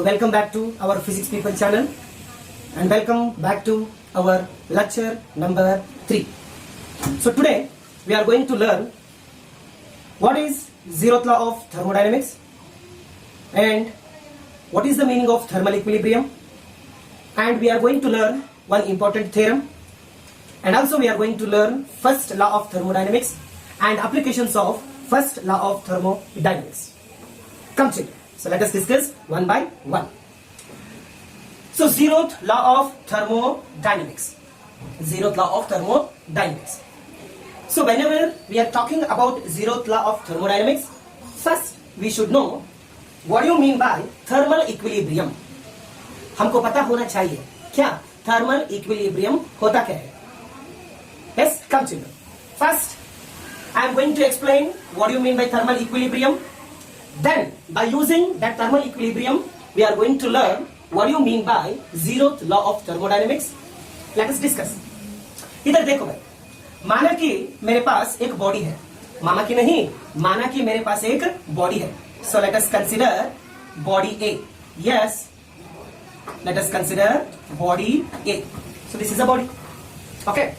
welcome back to our Physics People channel and welcome back to our lecture number 3. So today we are going to learn what is zeroth law of thermodynamics and what is the meaning of thermal equilibrium, and we are going to learn one important theorem, and also we are going to learn first law of thermodynamics and applications of first law of thermodynamics. Come children. So let us discuss one by one. So zeroth law of thermodynamics. Zeroth law of thermodynamics. So whenever we are talking about zeroth law of thermodynamics, first we should know what do you mean by thermal equilibrium. हमको पता होना चाहिए क्या thermal equilibrium होता क्या है. Yes, come children. First, I am going to explain what do you mean by thermal equilibrium. Then, by using that thermal equilibrium, we are going to learn what do you mean by zeroth law of thermodynamics. Let us discuss. इधर देखो भाई, माना कि मेरे पास एक body है. माना कि नहीं, माना कि मेरे पास एक बॉडी है. So let us consider body A. Yes, let us consider body A. So this is a body. Okay.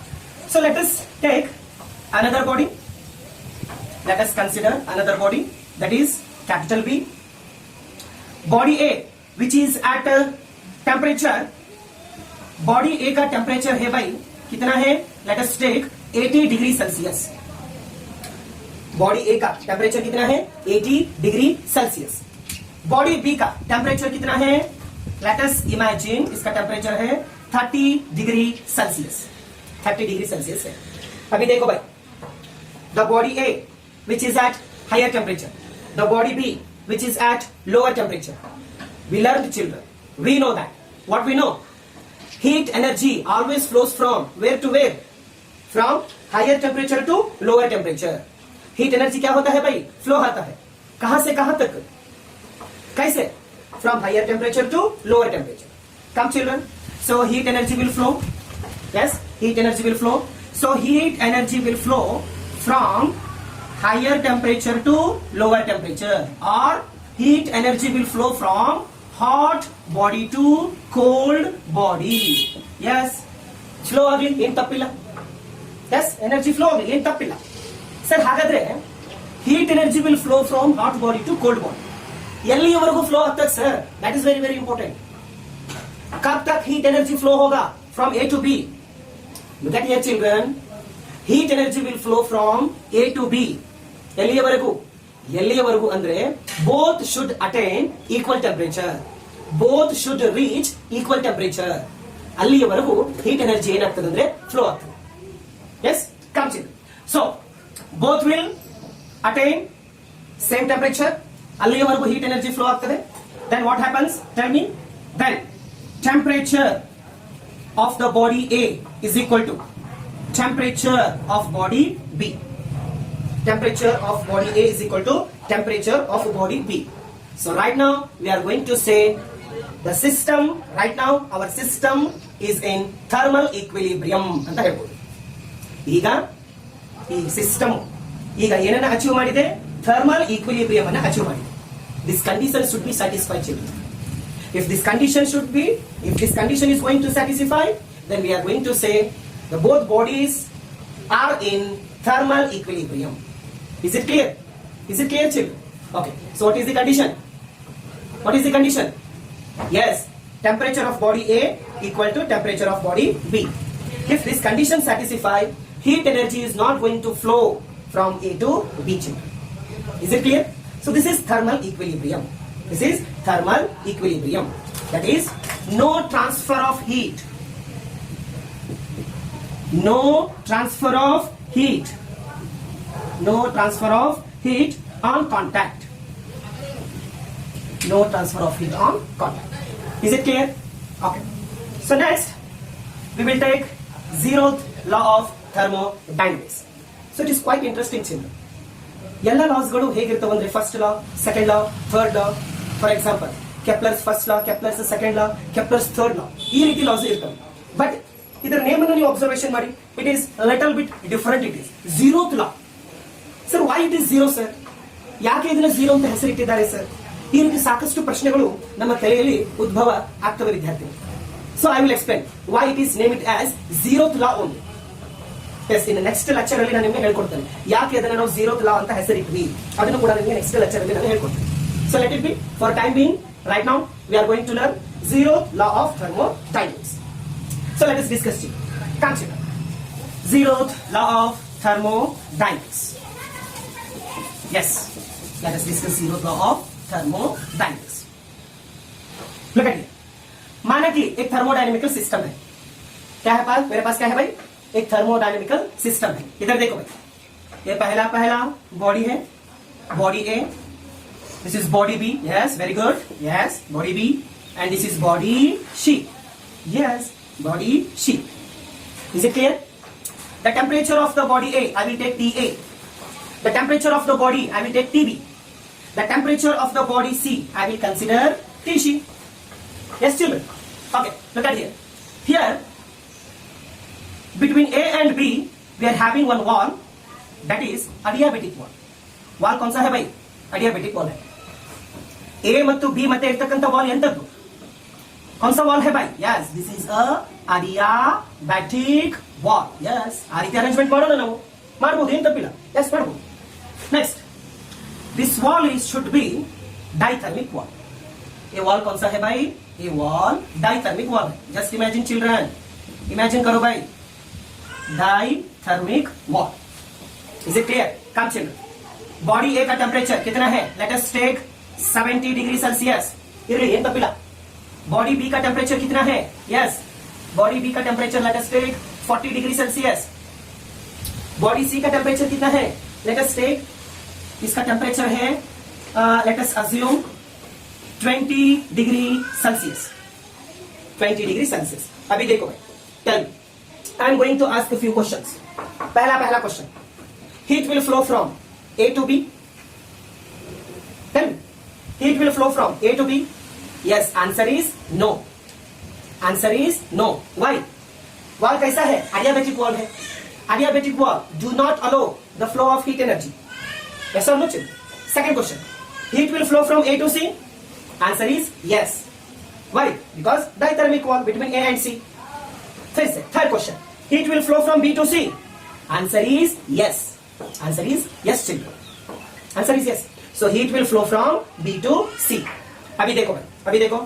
So let us take another body. Let us consider another body, that is capital B. Body A, which is at temperature. Body A का temperature है भाई कितना है? Let us take 80 degree Celsius. Body A का temperature कितना है? 80 degree Celsius. Body B का temperature कितना है? लेट अस इमेजिन इसका टेम्परेचर है 30 डिग्री सेल्सियस. 30 डिग्री सेल्सियस है. अभी देखो भाई, the body A which is at higher temperature, the body B which is at lower temperature. We learned children, we know that. What we know? Heat energy always flows from where to where? From higher temperature to lower temperature. Heat energy क्या होता है भाई? Flow होता है. कहां से कहां तक? कैसे? From higher temperature to lower temperature. Come children. So heat energy will flow. Yes, heat energy will flow. So heat energy will flow from higher temperature to lower temperature, और heat energy will flow from hot body to cold body. Yes, flow ಆಗಲಿ, ಏನ್ ತಪ್ಪಿಲ್ಲ. S, energy flow ಆಗಲಿ, ಏನ್ ತಪ್ಪಿಲ್ಲ. Sir ಹಾಗಾದ್ರೆ heat energy will flow from hot body to cold body. ಎಲ್ಲಿಯವರೆಗೂ flow ಆಗ್ತದೆ sir? That is very very important. कब तक हीट एनर्जी फ्लो होगा? From A to B. Look at here children, heat energy will flow from A to B. ಎಲ್ಲಿಯವರೆಗೂ? ಎಲ್ಲಿಯವರೆಗೂ ಅಂದ್ರೆ both should attain equal temperature, both should reach equal temperature. ಅಲ್ಲಿಯವರೆಗೂ heat energy ಏನಾಗ್ತದೆ ಅಂದ್ರೆ flow ಆಗ್ತದೆ. Yes, come children. So both will attain same temperature. ಅಲ್ಲಿಯವರೆಗೂ heat energy flow ಆಗ್ತದೆ. Then what happens? Tell me. Then temperature of the body A is equal to temperature of body B. Temperature of body A is equal to temperature of body B. So right now we are going to say the system, right now our system is in thermal equilibrium ಅಂತ ಹೇಳ್ಬೋದು. ಈಗ ಈ system ಈಗ ಏನನ್ನ achieve ಮಾಡಿದೆ? Thermal equilibrium ಅನ್ನು achieve ಮಾಡಿದೆ. This condition should be satisfied children. If this condition is going to satisfy, then we are going to say the both bodies are in thermal equilibrium. Is it clear? Is it clear children? Okay, so what is the condition? What is the condition? Yes, temperature of body A equal to temperature of body B. If this condition satisfied, heat energy is not going to flow from A to B. Is it clear? So this is thermal equilibrium. This is thermal equilibrium. That is no transfer of heat. No transfer of heat. No transfer of heat on contact. No transfer of heat on contact. Is it clear? Okay. So next we will take zeroth law of thermodynamics. So it is quite interesting children. ಎಲ್ಲ ಲಾಸ್ಗಳು ಹೇಗಿರ್ತವೆ ಅಂದ್ರೆ first law, second law, third law. For example Kepler's first law, Kepler's second law, Kepler's third ಲಾ, ಈ ರೀತಿ loss ಇರ್ತವೆ. But ಇದರ name ಅನ್ನು ನೀವು observation ಮಾಡಿ. It is little bit different. It is zeroth law. Sir why it is zero sir? ಯಾಕೆ ಇದನ್ನ zero ಅಂತ ಹೆಸರಿಟ್ಟಿದ್ದಾರೆ ಸರ್? ಈ ರೀತಿ ಸಾಕಷ್ಟು ಪ್ರಶ್ನೆಗಳು ನಮ್ಮ ತಲೆಯಲ್ಲಿ ಉದ್ಭವ ಆಗ್ತವೆ ವಿದ್ಯಾರ್ಥಿ. So I will explain why it is name it as zeroth law only. Yes, in next lecture ಅಲ್ಲಿ ನಾನು ನಿಮಗೆ ಹೇಳ್ಕೊಡ್ತೇನೆ ಯಾಕೆ ಅದನ್ನ ನಾವು zeroth law ಅಂತ ಹೆಸರಿಟ್ವಿ, ಅದನ್ನು ಕೂಡ ನಿಮಗೆ ನೆಕ್ಸ್ಟ್ ಲೆಕ್ಚರ್ ಅಲ್ಲಿ ನಾನು ಹೇಳ್ಕೊಡ್ತೇನೆ. So let it be for time being right now we are going to learn zeroth law of thermodynamics. So let us discuss it. Consider zeroth law of thermodynamics. Yes, let us discuss zeroth law of thermodynamics. Look at it. माना कि एक thermodynamical system है. क्या है पास? मेरे पास क्या है भाई? एक थर्मोडायनेमिकल सिस्टम है. इधर देखो भाई, ये पहला बॉडी है, body A. This is body B. Yes, very good. Yes, body B. And this is body C. Yes, body C. Is it clear? The temperature of the body A, I will take TA. The temperature of the body, I will take TB. The temperature of the body C, I will consider TC. Yes, children. Okay, look at here. Here, between A and B, we are having one wall, that is adiabatic wall. Wall कौन सा है भाई? Adiabatic wall है. A ಮತ್ತು B ಮತ್ತೆ ಇರ್ತಕ್ಕಂಥ wall ಎಂತದ್ದು? कौन सा wall है भाई? Yes, this is a adiabatic wall. Yes, ಆ ರೀತಿ ಅರೇಂಜ್ಮೆಂಟ್ ಮಾಡೋಣ ನಾವು. ಮಾಡಬಹುದು, ಏನು ತಪ್ಪಿಲ್ಲ. Yes, ಮಾಡಬಹುದು. Next, this wall should be dithermic wall. ये wall कौन सा है भाई? ये wall dithermic wall है. Just imagine children. Imagine करो भाई. Dithermic wall. Is it clear? Come children. Body A का टेम्परेचर कितना है? Let us take 70 degree Celsius. Early ಏನು ತಪ್ಪಿಲ್ಲ. Body B का टेम्परेचर कितना है? Yes, body B का temperature let us take 40 degree Celsius. Body C का टेम्परेचर कितना है? Let us take, इसका टेम्परेचर है let us assume 20 degree Celsius. 20 degree Celsius. अभी देखो भाई, tell me. I am going to ask a few questions. पहला question, heat will flow from A to B. Tell me, heat will flow from A to B. Yes, answer is no. Answer is no. Why? Wall कैसा है? Adiabatic wall है. Adiabatic wall do not allow the flow of heat energy. Yes or no? Second question, heat will flow from A to C. Answer is yes. Why? Because dithermic wall between A and C. Third question, heat will flow from B to C. Answer is yes. Answer is yes children. Answer is yes. So heat will flow from B to C. अभी देखो भाई, अभी देखो,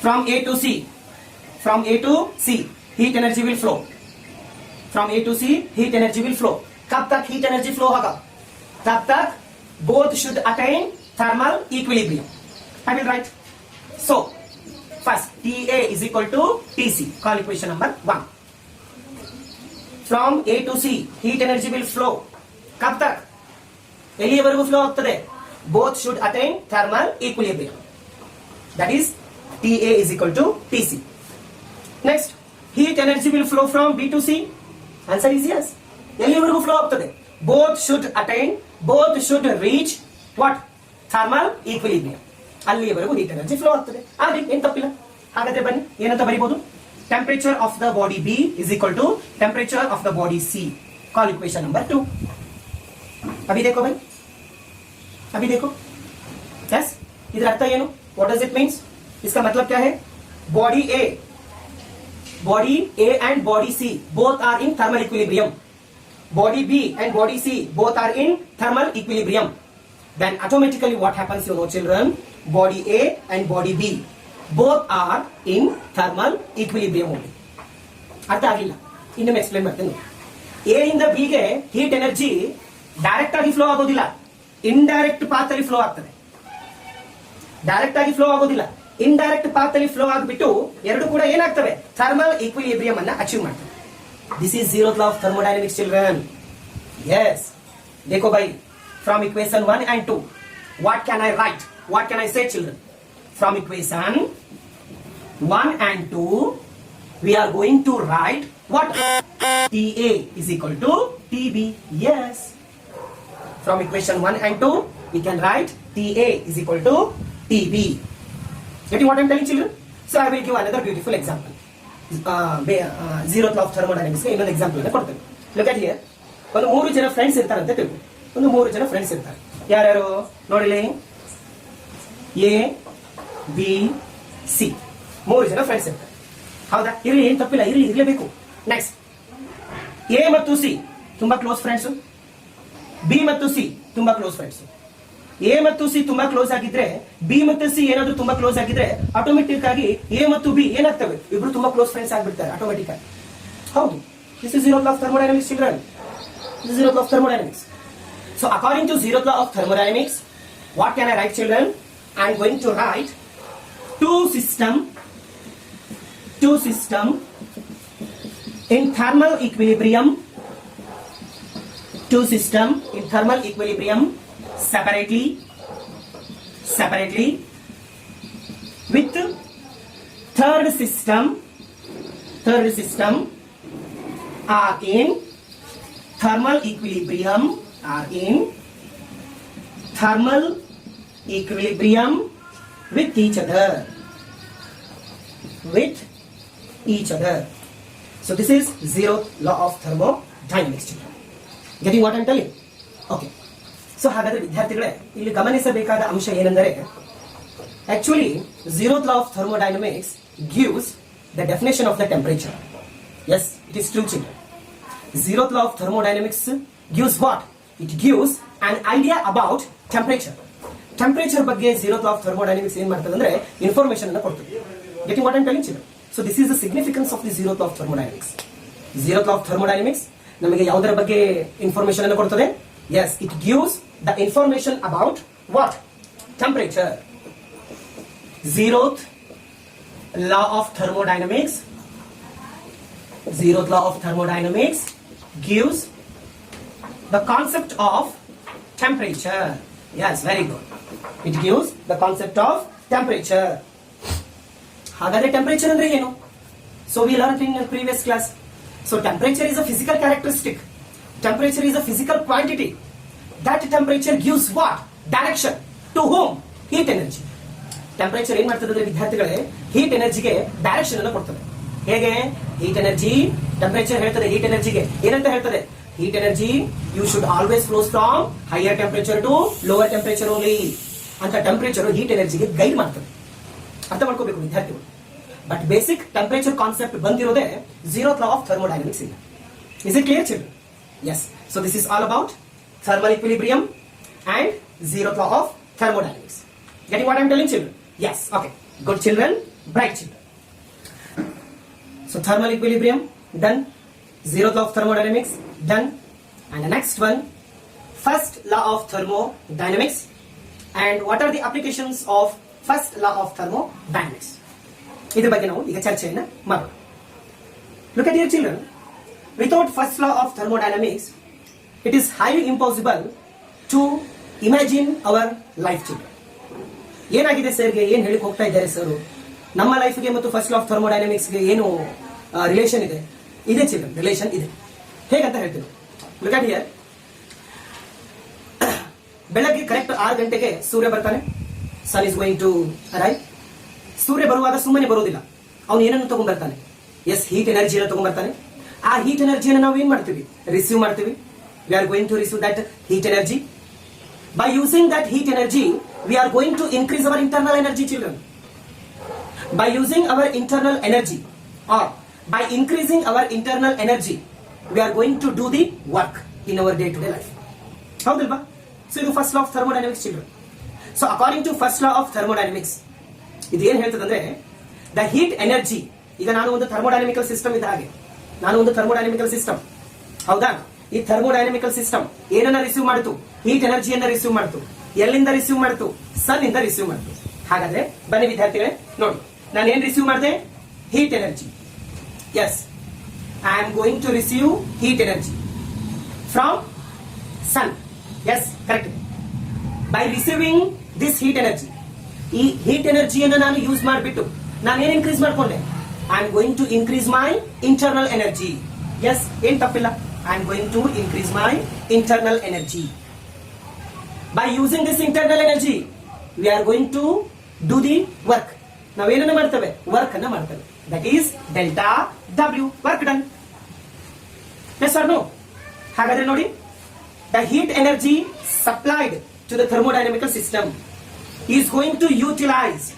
from A to C, from A to C heat energy will flow. From A to C heat energy will flow. कब तक heat energy flow होगा? तब तक both should attain thermal equilibrium. I will write. So first, TA is equal to TC. Call equation number 1. From A to C heat energy will flow. कब तक? ಎಲ್ಲಿಯವರೆಗೂ flow ಆಗ್ತದೆ? Both should attain thermal equilibrium. That is TA is equal to TC. Next, heat energy will flow from B to C. Answer is yes. ಎಲ್ಲಿಯವರೆಗೂ flow ಆಗ್ತದೆ? Both should attain, both should reach what? Thermal equilibrium. ಅಲ್ಲಿಯವರೆಗೂ heat energy flow ಆಗ್ತದೆ. ಆದ್ರೆ ಏನು ತಪ್ಪಿಲ್ಲ. ಹಾಗಾದ್ರೆ ಬನ್ನಿ ಏನಂತ ಬರೀಬಹುದು? Temperature of the body B is equal to temperature of the body C. Call equation number 2. अभी देखो भाई, अभी देखो. यस, इधर अर्थ ಏನು? What does it means? इसका मतलब क्या है? Body A and body C both are in thermal equilibrium. Body B and body C both are in thermal equilibrium. Then automatically what happens, you know children? Body A and body B both are in thermal equilibrium only. ಅರ್ಥ ಆಗಿಲ್ಲ? ಇನ್ನೊಮ್ಮೆ explain ಮಾಡ್ತೇನೆ. A ಇಂದ B ಗೆ heat energy direct ಆಗಿ flow ಆಗೋದಿಲ್ಲ, indirect path ಅಲ್ಲಿ flow ಆಗ್ತದೆ. ಡೈರೆಕ್ಟ್ ಆಗಿ ಫ್ಲೋ ಆಗೋದಿಲ್ಲ, ಇಂಡೈರೆಕ್ಟ್ ಪಾತ್ ಅಲ್ಲಿ ಫ್ಲೋ ಆಗಿಬಿಟ್ಟು ಎರಡು ಕೂಡ ಏನಾಗ್ತವೆ? ಥರ್ಮಲ್ ಈಕ್ವಿಲಿಬ್ರಿಯಂ ಅನ್ನ ಅಚೀವ್ ಮಾಡ್ತವೆ. This is zeroth law of thermodynamics children. Yes, देखो भाई, from equation 1 and 2 what can I write? What can I say children? From equation 1 and 2 we are going to write what? TA is equal to TB. Yes, from equation 1 and 2 we can write TA is equal to TB. Getting what I am telling children? So I will give another beautiful example. zeroth law of thermodynamics ಇನ್ನೊಂದು example ಅನ್ನು ಕೊಡ್ತೇನೆ. Look at here. ಒಂದು 3 ಜನ friends ಇರ್ತಾರೆ ಅಂತ ತಿಳ್ಕೊ. ಒಂದು 3 ಜನ ಫ್ರೆಂಡ್ಸ್ ಇರ್ತಾರೆ. ಯಾರ್ಯಾರು ನೋಡಿಲಿ? ಎ ಬಿ ಸಿ 3 ಜನ ಫ್ರೆಂಡ್ಸ್ ಇರ್ತಾರೆ. ಹೌದಾ? ಇರಲಿ, ಏನು ತಪ್ಪಿಲ್ಲ, ಇರಲೇಬೇಕು. ನೆಕ್ಸ್ಟ್, ಎ ಮತ್ತು ಸಿ ತುಂಬಾ ಕ್ಲೋಸ್ ಫ್ರೆಂಡ್ಸ್, ಬಿ ಮತ್ತು ಸಿ ತುಂಬಾ ಕ್ಲೋಸ್ ಫ್ರೆಂಡ್ಸ್. ಎ ಮತ್ತು ಸಿ ತುಂಬಾ ಕ್ಲೋಸ್ ಆಗಿದ್ರೆ, ಬಿ ಮತ್ತು ಸಿ ಏನಾದ್ರೂ ತುಂಬಾ ಕ್ಲೋಸ್ ಆಗಿದ್ರೆ ಆಟೋಮೆಟಿಕ್ ಆಗಿ ಎ ಮತ್ತು ಬಿ ಏನಾಗ್ತವೆ, ಇಬ್ರು ತುಂಬಾ ಕ್ಲೋಸ್ ಫ್ರೆಂಡ್ಸ್ ಆಗ್ಬಿಡ್ತಾರೆ ಆಟೋಮೆಟಿಕ್ ಆಗಿ. ಹೌದು, this is zeroth law of thermodynamics, children. This is zeroth law of thermodynamics. So according to zeroth law of thermodynamics, what can I write, children? I am going to write two system in thermal equilibrium, two system in thermal equilibrium separately with third system are in thermal equilibrium with each other. So this is zeroth law of thermodynamics, children. Getting what I am telling? Okay. So ಹಾಗಾದ್ರೆ ವಿದ್ಯಾರ್ಥಿಗಳೇ, ಇಲ್ಲಿ ಗಮನಿಸಬೇಕಾದ ಅಂಶ ಏನೆಂದರೆ, actually zeroth law of thermodynamics gives the definition of the temperature. Yes, it is true, children. Zeroth law of thermodynamics gives what? It gives an idea about temperature. Temperature ಬಗ್ಗೆ zeroth law of thermodynamics ಏನ್ ಮಾಡ್ತದೆ ಅಂದ್ರೆ information ಅನ್ನು ಕೊಡ್ತದೆ. Getting what I am telling, children? So this is the significance of the zeroth law of thermodynamics. Zeroth law of thermodynamics ನಮಗೆ ಯಾವುದರ ಬಗ್ಗೆ information ಅನ್ನು ಕೊಡ್ತದೆ? Yes, it gives the information about what? Temperature. Zeroth law of thermodynamics gives the concept of temperature. Yes, very good. It gives the concept of temperature. ಹಾಗಾದ್ರೆ temperature ಅಂದ್ರೆ ಏನು? So we learned in previous class. So temperature is a physical characteristic. Temperature is a physical quantity. That temperature gives what? Direction. To whom? Heat energy. Temperature ಏನ್ ಮಾಡ್ತದೆ ಅಂದ್ರೆ ವಿದ್ಯಾರ್ಥಿಗಳೇ, heat ಎನರ್ಜಿಗೆ direction ಅನ್ನು ಕೊಡ್ತದೆ. ಹೇಗೆ? ಹೀಟ್ ಎನರ್ಜಿ, ಟೆಂಪರೇಚರ್ ಹೇಳ್ತದೆ heat ಎನರ್ಜಿಗೆ ಏನಂತ ಹೇಳ್ತದೆ? Heat energy you should always flows from higher temperature to lower temperature only ಅಂತ ಟೆಂಪರೇಚರ್ ಹೀಟ್ ಎನರ್ಜಿಗೆ ಗೈಡ್ ಮಾಡ್ತದೆ. ಅರ್ಥ ಮಾಡ್ಕೋಬೇಕು ವಿದ್ಯಾರ್ಥಿಗಳು. ಬಟ್ ಬೇಸಿಕ್ ಟೆಂಪರೇಚರ್ ಕಾನ್ಸೆಪ್ಟ್ ಬಂದಿರೋದೇ zeroth law of thermodynamics ಇಂದ. Is it clear, children? Yes. So this is all about thermal equilibrium and zeroth law of thermodynamics. Getting what I am telling, children? Yes. Okay. Good children, bright children. So thermal equilibrium done, zeroth law of thermodynamics done, and the next one, first law of thermodynamics. And what are the applications of first law of thermodynamics? ಇದರ ಬಗ್ಗೆ ನಾವು ಈಗ ಚರ್ಚೆಯನ್ನು ಮಾಡೋಣ. Look at here, children. Without first law of thermodynamics, it is highly impossible to imagine our life, children. ಏನಾಗಿದೆ ಸರ್ಗೆ, ಏನು ಹೇಳಿ ಹೋಗ್ತಾ ಇದ್ದಾರೆ ಸರ್? ನಮ್ಮ ಲೈಫ್ಗೆ ಮತ್ತು ಫಸ್ಟ್ ಲಾ ಆಫ್ ಥರ್ಮೋಡೈನಮಿಕ್ಸ್ಗೆ ಏನು ರಿಲೇಷನ್ ಇದೆ? ಇದೆ ಚಿಲ್ಡ್ರನ್, ರಿಲೇಷನ್ ಇದೆ. ಹೇಗಂತ ಹೇಳ್ತೀನಿ. Look at here. ಬೆಳಗ್ಗೆ ಕರೆಕ್ಟ್ 6 ಗಂಟೆಗೆ ಸೂರ್ಯ ಬರ್ತಾನೆ. ಸನ್ ಇಸ್ ಗೋಯಿಂಗ್ ಟು ಅರೈವ್. ಸೂರ್ಯ ಬರುವಾಗ ಸುಮ್ಮನೆ ಬರೋದಿಲ್ಲ, ಅವನು ಏನನ್ನು ತಗೊಂಡ್ಬರ್ತಾನೆ? S, heat ಎನರ್ಜಿಯನ್ನು ತಗೊಂಡ್ಬರ್ತಾನೆ. ಆ ಹೀಟ್ ಎನರ್ಜಿಯನ್ನು ನಾವು ಏನ್ ಮಾಡ್ತೀವಿ? ರಿಸೀವ್ ಮಾಡ್ತೀವಿ. We are going to receive that heat energy. By using that heat energy, we are going to increase our internal energy, children. By using our internal energy, or by increasing our internal energy, we are going to do the work in our day-to-day life. ಹೌದಲ್ವಾ? So ಇದು first law of thermodynamics, children. So according to first law of thermodynamics ಇದು ಏನ್ ಹೇಳ್ತದಂದ್ರೆ, the heat energy. ಈಗ ನಾನು ಒಂದು ಥರ್ಮೋಡೈನಮಿಕಲ್ system ಇದ್ದ ಹಾಗೆ, ನಾನು ಒಂದು ಥರ್ಮೋಡೈನಮಿಕಲ್ ಸಿಸ್ಟಮ್, ಹೌದಾ? ಈ ಥರ್ಮೋಡೈನಮಿಕಲ್ ಸಿಸ್ಟಮ್ ಏನನ್ನ ರಿಸೀವ್ ಮಾಡಿತು? ಹೀಟ್ ಎನರ್ಜಿಯನ್ನ ರಿಸೀವ್ ಮಾಡಿತು. ಎಲ್ಲಿಂದ ರಿಸೀವ್ ಮಾಡಿತು? ಸನ್ ಇಂದ ರಿಸೀವ್ ಮಾಡಿತು. ಹಾಗಾದ್ರೆ ಬನ್ನಿ ವಿದ್ಯಾರ್ಥಿಗಳೇ ನೋಡಿ, ನಾನು ಏನ್ ರಿಸೀವ್ ಮಾಡಿದೆ? Heat energy. Yes, I am going to receive heat energy from sun. Yes, correct. By receiving this heat energy, ಈ ಹೀಟ್ ಎನರ್ಜಿಯನ್ನು ನಾನು ಯೂಸ್ ಮಾಡಿಬಿಟ್ಟು ನಾನು ಏನ್ ಇನ್ಕ್ರೀಸ್ ಮಾಡ್ಕೊಂಡೆ? I am going to increase my internal energy. Yes, ಏನ್ ತಪ್ಪಿಲ್ಲ. I am going to increase my internal energy. By using this internal energy, we are going to do the work. Now, ಏನನ್ನ ಮಾಡ್ತೇವೆ? Work ಅನ್ನ ಮಾಡ್ತೇವೆ. That is delta W, work done. Yes or no? ಹಾಗಾದ್ರೆ ನೋಡಿ, the heat energy supplied to the thermodynamical system is going to utilize,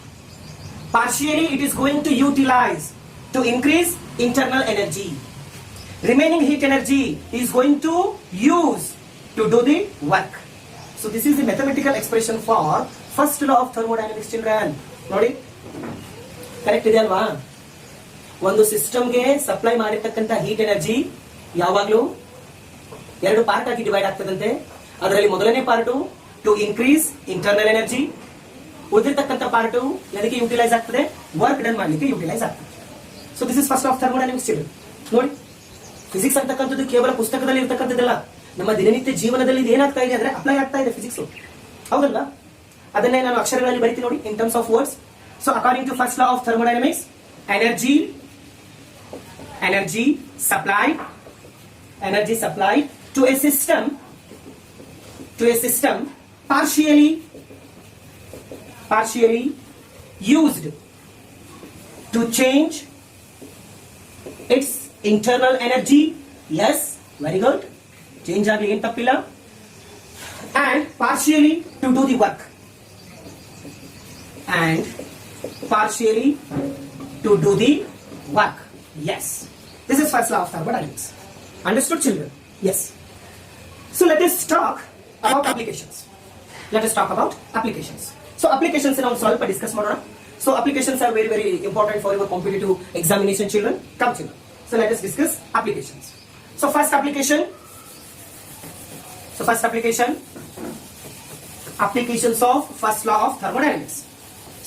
partially it is going to utilize to increase internal energy. Remaining heat energy is going to use to do the work. So this is the mathematical expression for first law of thermodynamics, children. ನೋಡಿ correct ಇದೆ ಅಲ್ವಾ? ಒಂದು ಸಿಸ್ಟಮ್ಗೆ supply ಮಾಡಿರ್ತಕ್ಕಂಥ heat energy ಯಾವಾಗ್ಲೂ ಎರಡು part ಆಗಿ divide ಆಗ್ತದಂತೆ. ಅದರಲ್ಲಿ ಮೊದಲನೇ part to increase internal energy, ಉಳಿದಿರ್ತಕ್ಕಂಥ ಪಾರ್ಟ್ ಎದಕ್ಕೆ ಯುಟಿಲೈಸ್ ಆಗ್ತದೆ? ವರ್ಕ್ ಡನ್ ಮಾಡ್ಲಿಕ್ಕೆ ಯುಟಿಲೈಸ್ ಆಗ್ತದೆ. So this is first of thermodynamics children. ನೋಡಿ, ಫಿಸಿಕ್ಸ್ ಅಂತಕ್ಕಂಥದ್ದು ಕೇವಲ ಪುಸ್ತಕದಲ್ಲಿ ಇರ್ತಕ್ಕಂಥದ್ದಲ್ಲ, ನಮ್ಮ ದಿನನಿತ್ಯ ಜೀವನದಲ್ಲಿ ಇದು ಏನಾಗ್ತಾ ಇದೆ ಅಂದ್ರೆ ಅಪ್ಲೈ ಆಗ್ತಾ ಇದೆ ಫಿಸಿಕ್ಸ್, ಹೌದಲ್ವಾ? ಅದನ್ನೇ ನಾನು ಅಕ್ಷರಗಳಲ್ಲಿ ಬರೀತೀನಿ ನೋಡಿ, in terms of words. So according to first law of thermodynamics, energy supplied to a system partially used to change its internal energy. Yes, very good. Change agli en tappilla. And partially to do the work. Yes, this is first law of thermodynamics. Understood, children? Yes. So let us talk about applications. So applications ನಾವು ಸ್ವಲ್ಪ discuss ಮಾಡೋಣ. So applications are very very important for your competitive examination, children. Come children. So let us discuss applications. So first application, applications of first law of thermodynamics.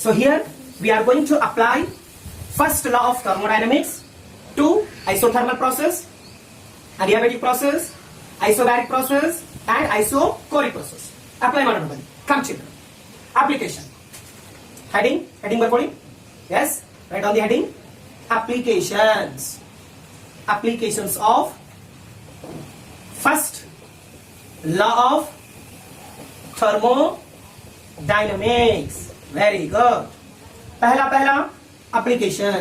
So here we are going to apply first law of thermodynamics to isothermal process, adiabatic process, isobaric process and isochoric process. Apply ಮಾಡೋಣ ಬನ್ನಿ. Come children. Application. Heading ಬರ್ಕೊಳ್ಳಿ. Yes, write on the heading. Applications of first law of thermodynamics. Very good. पहला application,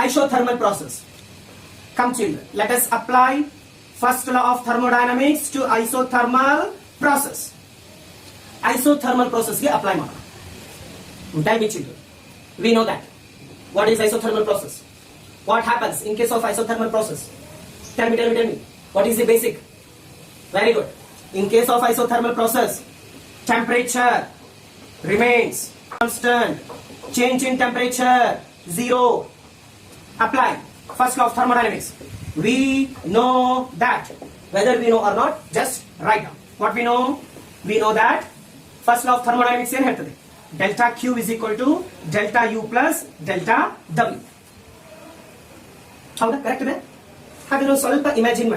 isothermal process. Come children, let us apply first law of thermodynamics to isothermal process. Isothermal process ಗೆ apply ಮಾಡೋಣ. Tell me children, we know that. What is isothermal process? What happens in case of isothermal process? Tell me. What is the basic? Very good. In case of isothermal process, temperature remains constant. Change in temperature 0. Apply first law of thermodynamics. We know that. Whether we know or not, just write down. What we know? We know that first law of thermodynamics ಏನು ಹೇಳ್ತದೆ? Delta Q is equal to delta U plus delta W. ಹೌದಾ? Correct ಇದೆ? ಹಾಗಾದ್ರೆ ಸ್ವಲ್ಪ imagine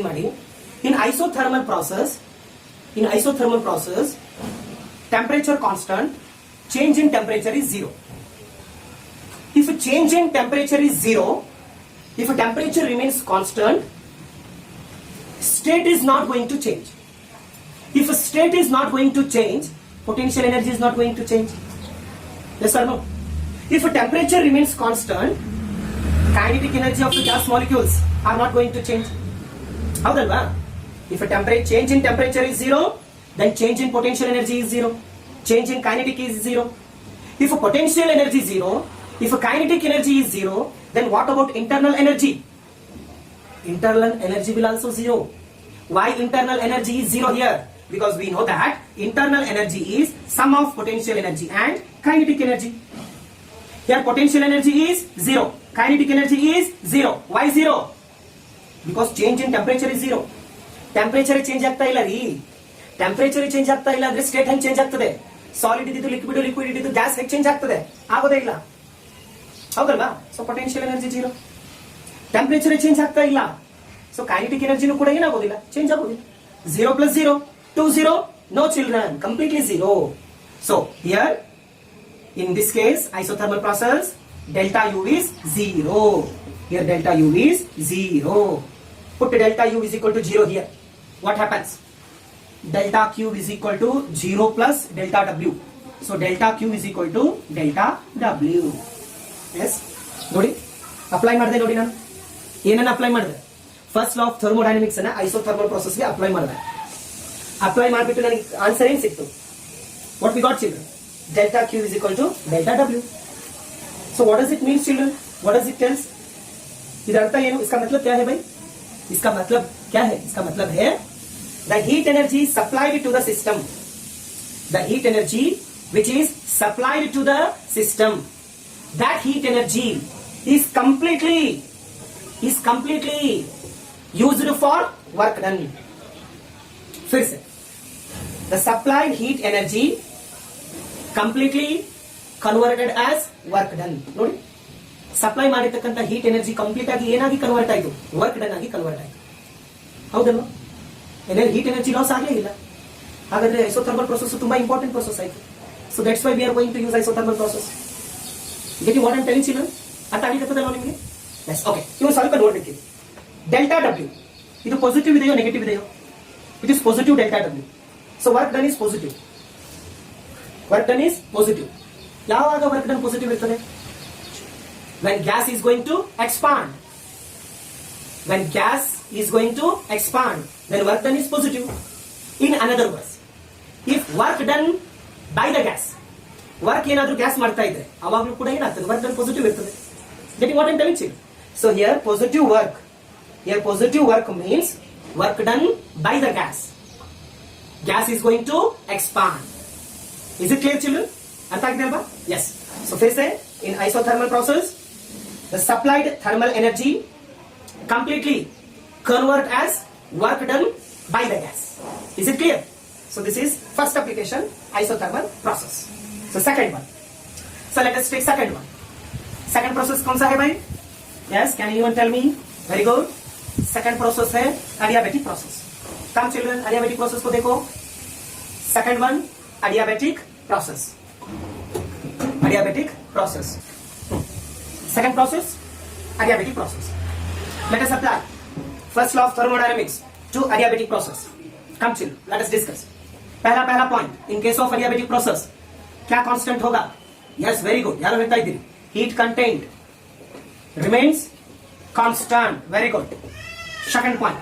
ಮಾಡಿ. In isothermal process, temperature constant, change in temperature is 0. If a change in temperature is 0, if a temperature remains constant, state is not going to change. If a state is not going to change, potential energy is not going to change. Yes or no? If a temperature remains constant, kinetic energy of the gas molecules are not going to change. ಹೌದಲ್ವಾ? If a change in temperature is 0, then change in potential energy is 0. Change in kinetic is 0. If a potential energy is 0, if a kinetic energy is 0, then what about internal energy? Internal energy will also 0. Why internal energy is 0 here? Because we know that internal energy is sum of potential energy and kinetic energy. Here potential energy is 0. Kinetic energy is 0. Why 0? Because change in temperature is 0. Temperature change ಆಗ್ತಾ ಇಲ್ಲ ರೀ. Temperature change ಆಗ್ತಾ ಇಲ್ಲ ಅಂದ್ರೆ state ಹೆಂಗ್ change ಆಗ್ತದೆ? Solid ಇದ್ದು liquid ಇದ್ದು ಗ್ಯಾಸ್ ಹೇಗೆ ಚೇಂಜ್ ಆಗ್ತದೆ? ಆಗೋದೇ ಇಲ್ಲ, ಹೌದಲ್ವಾ? So potential energy 0. Temperature change ಆಗ್ತಾ ಇಲ್ಲ, ಸೊ ಕೈನೆಟಿಕ್ ಎನರ್ಜಿನೂ ಕೂಡ ಏನಾಗೋದಿಲ್ಲ, ಚೇಂಜ್ ಆಗೋದಿಲ್ಲ. 0 plus 0, 2 0. No children, completely 0. So here in this case isothermal process, delta U is 0. Here delta U is 0. Put delta U is equal to 0 here. What happens? Delta Q is equal to 0 plus delta W. So delta Q is equal to delta W. Yes. ನೋಡಿ apply ಮಾಡಿದೆ ನೋಡಿ. ನಾನು ಏನನ್ನ apply ಮಾಡಿದೆ? First law of thermodynamics ಅನ್ನ isothermal process ಗೆ apply ಮಾಡಿದೆ. Apply ಮಾಡಿಬಿಟ್ಟು ನನಗೆ ಆನ್ಸರ್ ಏನ್ ಸಿಕ್ತು? what we got children? Delta Q is equal to delta W. So what does it mean children? What does it tells? इधर अर्थ ये इसका मतलब क्या है भाई? इसका मतलब क्या है? इसका मतलब है the heat energy supplied to the system. The heat energy which is supplied to the system. That heat energy is completely used for work done. फिर से the supplied heat energy completely converted as work done. ನೋಡಿ, supply ಮಾಡಿರ್ತಕ್ಕಂಥ heat energy complete ಆಗಿ ಏನಾಗಿ convert ಆಯಿತು? Work done ಆಗಿ convert ಆಯಿತು. ಹೌದಲ್ವಾ? ಹೀಟ್ ಎನರ್ಜಿ ಲಾಸ್ ಆಗಲೇ ಇಲ್ಲ. ಹಾಗಾದ್ರೆ ಐಸೋಥರ್ಮಲ್ ಪ್ರೊಸೆಸ್ ತುಂಬಾ ಇಂಪಾರ್ಟೆಂಟ್ ಪ್ರೊಸೆಸ್ ಆಯಿತು. So that's why we are going to use isothermal process. Get what I am telling children? ಅರ್ಥ ಆಗಿರ್ತದಲ್ವಾ ನಿಮಗೆ? Yes, okay. ಇವು ಸ್ವಲ್ಪ ನೋಡ್ಬೇಕಿದೆ. ಡೆಲ್ಟಾ ಡಬ್ಲ್ಯೂ ಇದು ಪಾಸಿಟಿವ್ ಇದೆಯೋ ನೆಗೆಟಿವ್ ಇದೆಯೋ? It is positive delta W. So work done is positive. Work done is positive. ಯಾವಾಗ ವರ್ಕ್ ಡನ್ ಪಾಸಿಟಿವ್ ಇರ್ತದೆ? when gas is going to expand. When gas is going to expand, then work done is positive. In another words, if work done by the gas, work ಏನಾದರೂ gas ಮಾಡ್ತಾ ಇದ್ರೆ ಅವಾಗಲೂ ಕೂಡ ಏನಾಗ್ತದೆ? Work done positive ಇರ್ತದೆ. Getting what I am telling you? So here positive work means work done by the gas. Gas is going to expand. Is it clear children? ಅರ್ಥ ಆಗಿದೆ ಅಲ್ವಾ? Yes. So फिर से in isothermal process, the supplied thermal energy completely convert as work done by the gas. Is it clear? So this is first application, isothermal process. So second one. So let us take second one. Second process कौन सा है भाई? Yes, can anyone tell me? Very good. Second process है adiabatic process. Come children, adiabatic process को देखो. Second one, adiabatic process. Adiabatic process. Second process, adiabatic process. Let us apply first law of thermodynamics to adiabatic process. Come children, let us discuss. पहला point, in case of adiabatic process, क्या constant होगा? Yes, very good. यार ಹೇಳ್ತಾ ಇದ್ದೀರಿ. Heat contained remains constant. Very good. Second point,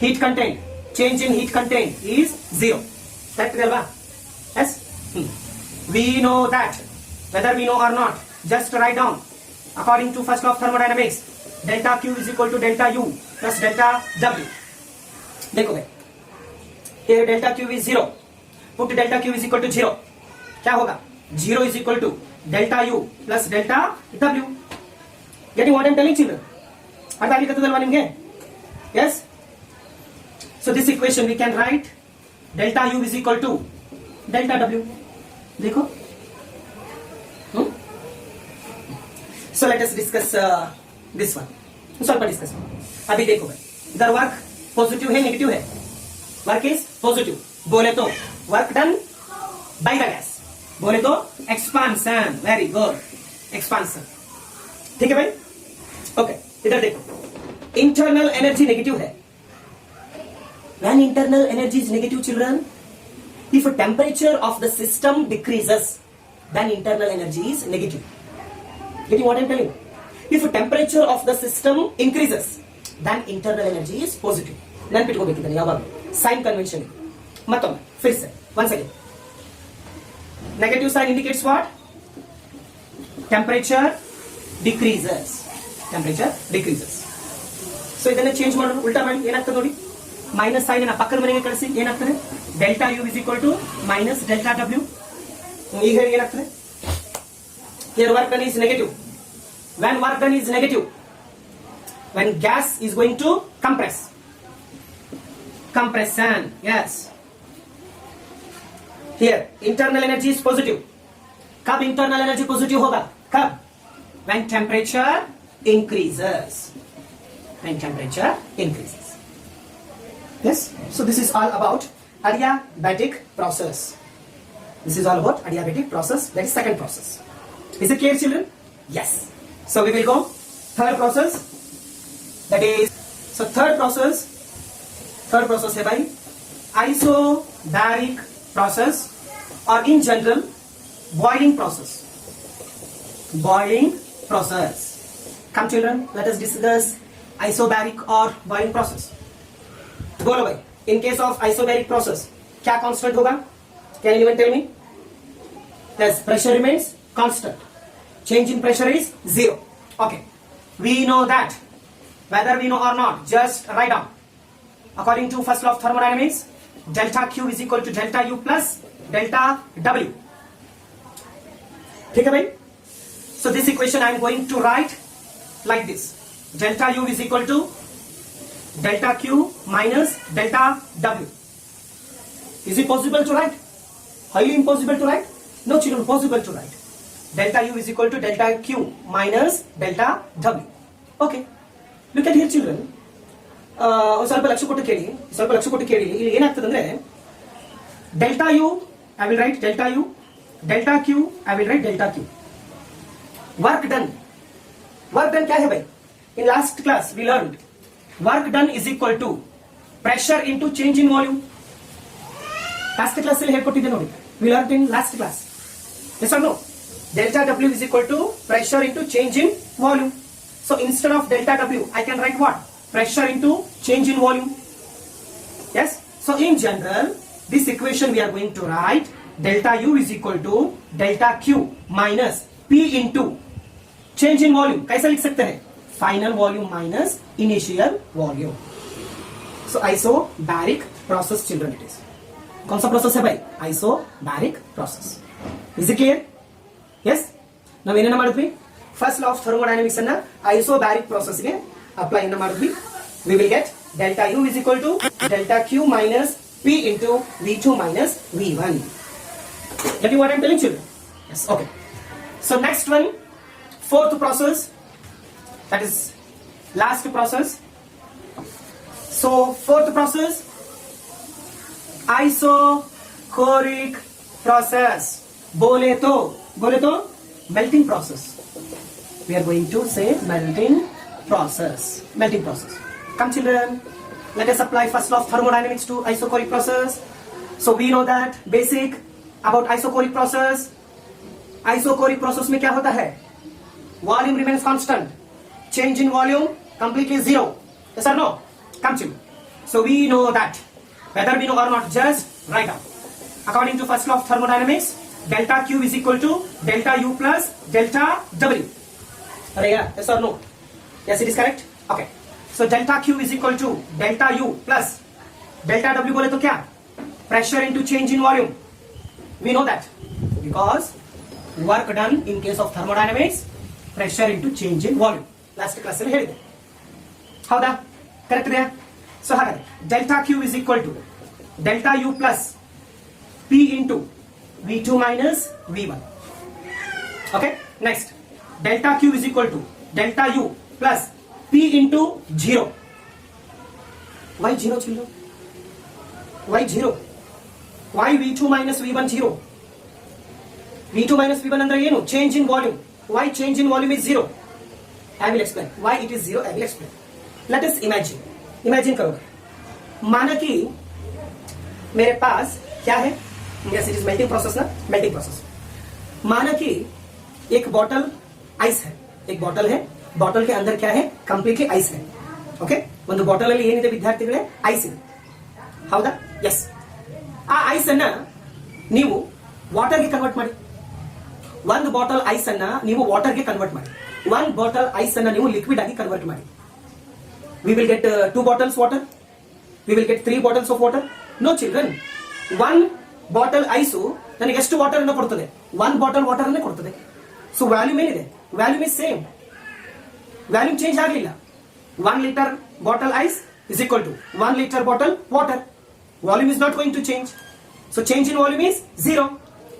heat contained, change in heat contained is 0. Correct ಅಲ್ವಾ? Yes. We know that, whether we know or not, just write down according to first law of thermodynamics, delta Q is equal to delta U plus delta W. देखो भाई, here delta Q is 0. Put delta Q is equal to 0. क्या होगा? 0 is equal to delta U plus delta W. Getting what I am telling children? ಅರ್ಥ ಆಗ್ಲಿಕ್ಕತ್ತದಲ್ವಾ ನಿಮಗೆ? Yes. So this equation we can write delta U is equal to delta W. देखो. So let us discuss this one. ಸ್ವಲ್ಪ discuss. अभी देखो भाई, इधर work positive है negative है? Work is positive. बोले तो work done by the gas. बोले तो एक्सपांशन. Very good, expansion. ठीक है भाई? ओके, इधर देखो, इंटरनल एनर्जी नेगेटिव है. When internal energy is negative children, if temperature of the system decreases, then internal energy is negative. Getting what I am telling you? If temperature of the system increases, then internal energy is positive. ನೆನಪಿಟ್ಕೋಬೇಕಿದ್ದಾನೆ ಯಾವಾಗ? Sign convention. ಮತ್ತೊಮ್ಮೆ ಫಿರ್ ಸೆ once again, negative sign indicates what? Temperature decreases. Temperature decreases. So ಇದನ್ನ change ಮಾಡೋಣ, ಉಲ್ಟಾ ಮಾಡಿ ಏನಾಗ್ತದೆ ನೋಡಿ. ಮೈನಸ್ ಸೈನ್ ಅನ್ನ ಪಕ್ಕದ ಮನೆಗೆ ಕಳಿಸಿ ಏನಾಗ್ತದೆ? Delta U is equal to minus delta W. ಈಗ ಏನಾಗ್ತದೆ? Here work done is negative. When work done is negative, when gas is going to compress, compression. Yes. Here internal energy is positive. कब internal energy positive होगा? कब? When temperature increases. When temperature increases. Yes. So this is all about adiabatic process. This is all about adiabatic process. That is second process. Is it clear children? Yes. So we will go third process. That is, so third process है भाई isobaric process, or in general boiling process. Boiling process. Come children, let us discuss isobaric or boiling process. बोलो भाई, in case of isobaric process क्या constant होगा? Can anyone tell me? Yes, pressure remains constant. Change in pressure is 0. Okay. We know that. Whether we know or not, just write down. According to first law of thermodynamics, delta Q is equal to delta U plus delta W. ठीक है भाई? So this equation I am going to write like this. Delta U is equal to delta Q minus delta W. Is it possible to write? Highly impossible to write? No children, possible to write. Delta U is equal to delta Q minus delta W. Okay. Look at here children. ಸ್ವಲ್ಪ ಲಕ್ಷ ಕೊಟ್ಟು ಕೇಳಿ ಇಲ್ಲಿ ಏನಾಗ್ತದೆ ಅಂದ್ರೆ delta U I will write delta Q I will write delta Q work done क्या है भाई? In last class we learn work done is equal to pressure into change in volume. Last class ಅಲ್ಲಿ ಹೇಳ್ಕೊಟ್ಟಿದ್ದೆ ನೋಡಿ. We learn in last class. yes or no? delta W is equal to pressure into change in volume. So instead of delta W I can write what? Pressure into change in volume. Yes. So in general this equation we are going to write delta U is equal to delta Q minus P into change in volume. कैसे लिख सकते हैं? Final volume minus initial volume. So isobaric process children it is. कौन सा process है भाई? Isobaric process. Is it clear? Yes. ನಾವು ಏನೇನ ಮಾಡಿದ್ವಿ? ಫಸ್ಟ್ ಲಾ ಆಫ್ ಥರ್ಮೋಡೈನಮಿಕ್ಸ್ ಅನ್ನ ಐಸೋಬ್ಯಾರಿಕ್ ಪ್ರೋಸೆಸ್ ಗೆ ಅಪ್ಲೈ ಅನ್ನ ಮಾಡಿದ್ವಿ. we will get delta U is equal to delta Q minus P into V2 minus V1. Get you what I am telling children? Yes. Okay. So next one, fourth process, that is last process. So fourth process, isochoric process. बोले तो melting process. We are going to say melting process. Come children, let us apply first law of thermodynamics to isochoric process. So we know that basic about isochoric process. Isochoric process में क्या होता है? Volume remains constant, change in volume completely zero. Yes or no? Come children. So we know that. Whether we know or not, just write down. According to first law of thermodynamics, delta Q is equal to delta U plus delta W. अरे यार, yes or no? Yes, it is correct. Okay. So delta Q is equal to delta U plus delta W बोले तो क्या? Pressure into change in volume. We know that because work done in case of thermodynamics, pressure into change in volume. Last class ಅಲ್ಲಿ ಹೇಳಿದೆ. ಹೌದಾ? Correct ಇದೆಯಾ? So ಹಾಗಾದ್ರೆ delta Q is equal to delta U plus P into V2 minus V1. Okay. Next, delta Q is equal to delta U plus P into 0. Why 0 children? Why 0? Why V2 minus V1 0? V2 minus V1 ಅಂದ್ರೆ ಏನು? Change in volume. Why change in volume is 0? I will explain. Why it is 0? I will explain. Let us imagine. Imagine करो. माना कि मेरे पास क्या है? Yes, it is melting process ना? Melting process. माना कि एक बॉटल आइस है. एक बॉटल है. बॉटल के अंदर क्या है? कंप्लीटली आइस है. ओके? ಒಂದು ಬಾಟಲ್ ಅಲ್ಲಿ ಏನಿದೆ ವಿದ್ಯಾರ್ಥಿಗಳೇ? ಐಸ್ ಇದೆ. ಹೌದಾ? ಎಸ್. ಆ ಐಸ್ ಅನ್ನ ನೀವು ವಾಟರ್ ಗೆ ಕನ್ವರ್ಟ್ ಮಾಡಿ. ಒಂದು ಬಾಟಲ್ ಐಸ್ ಅನ್ನ ನೀವು ವಾಟರ್ ಗೆ ಕನ್ವರ್ಟ್ ಮಾಡಿ. ಒಂದು ಬಾಟಲ್ ಐಸ್ ಅನ್ನ ನೀವು ಲಿಕ್ವಿಡ್ ಆಗಿ ಕನ್ವರ್ಟ್ ಮಾಡಿ. We will get 2 bottles water. We will get 3 bottles of water. No children. 1 bottle ice ನನಗೆ ಎಷ್ಟು ವಾಟರ್ ಅನ್ನು ಕೊಡ್ತದೆ? 1 ಬಾಟಲ್ ವಾಟರ್ ಅನ್ನು ಕೊಡ್ತದೆ. ಸೊ ವ್ಯಾಲ್ಯೂಮ್ ಏನಿದೆ? Volume is same. Volume change ಆಗಲಿಲ್ಲ. 1 liter bottle ice is equal to 1 liter bottle water. Volume is not going to change. So change in volume is 0.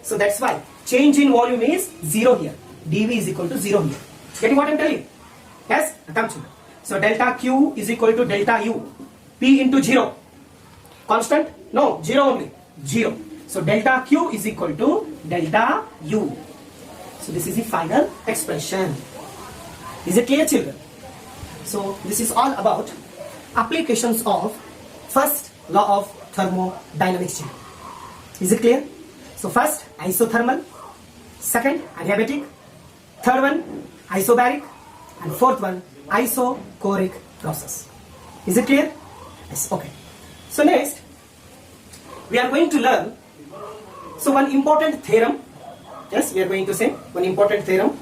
So that's why change in volume is 0 here. dV is equal to 0 here. Getting what I'm telling? Yes? Come to. So delta Q is equal to delta U. P into 0. Constant? No, 0 only. 0. So delta Q is equal to delta U. So this is the final expression. Is it clear children? So this is all about applications of first law of thermodynamics. Is it clear? So first isothermal, second adiabatic, third one isobaric, and fourth one isochoric process. Is it clear? Yes. Okay. So next we are going to learn So one important theorem, yes, we are going to say one important theorem.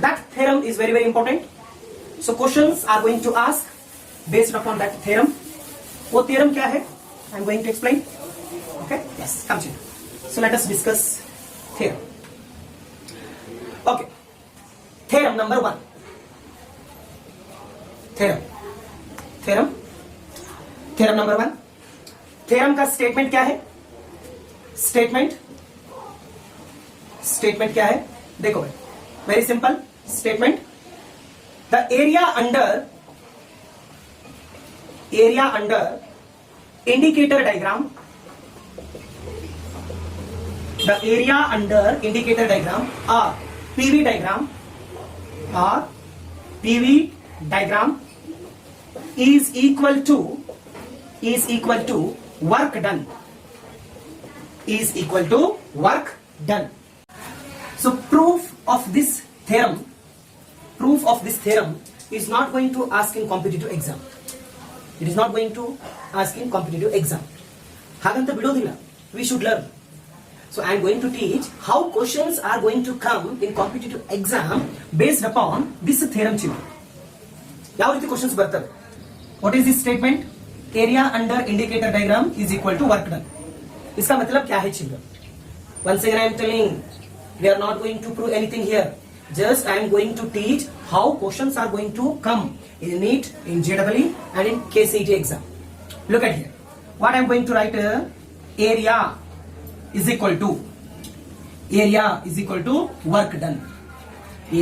That theorem is very important. So questions are going to ask based upon that theorem. वो theorem क्या है? I am going to explain. Okay, yes, come here. So let us discuss theorem. Okay, theorem number 1. Theorem number 1. Theorem का statement क्या है? Statement क्या है? देखो भाई, very simple statement. The area under indicator diagram, the area under indicator diagram or PV diagram is equal to work done. So proof of this theorem is not going to ask in competitive exam. It is not going to ask in competitive exam. ಹಾಗಂತ ಬಿಡೋದಿಲ್ಲ. We should learn. So I am going to teach how questions are going to come in competitive exam based upon this theorem children. ಯಾವ ರೀತಿ questions ಬರ್ತವೆ? What is this statement? Area under indicator diagram is equal to work done. इसका मतलब क्या है children? Once again I am telling, we are not going to prove anything here. Just I am going to teach how questions are going to come in NEET, in JEE and in KCET exam. Look at here. What I am going to write here, area is equal to work done.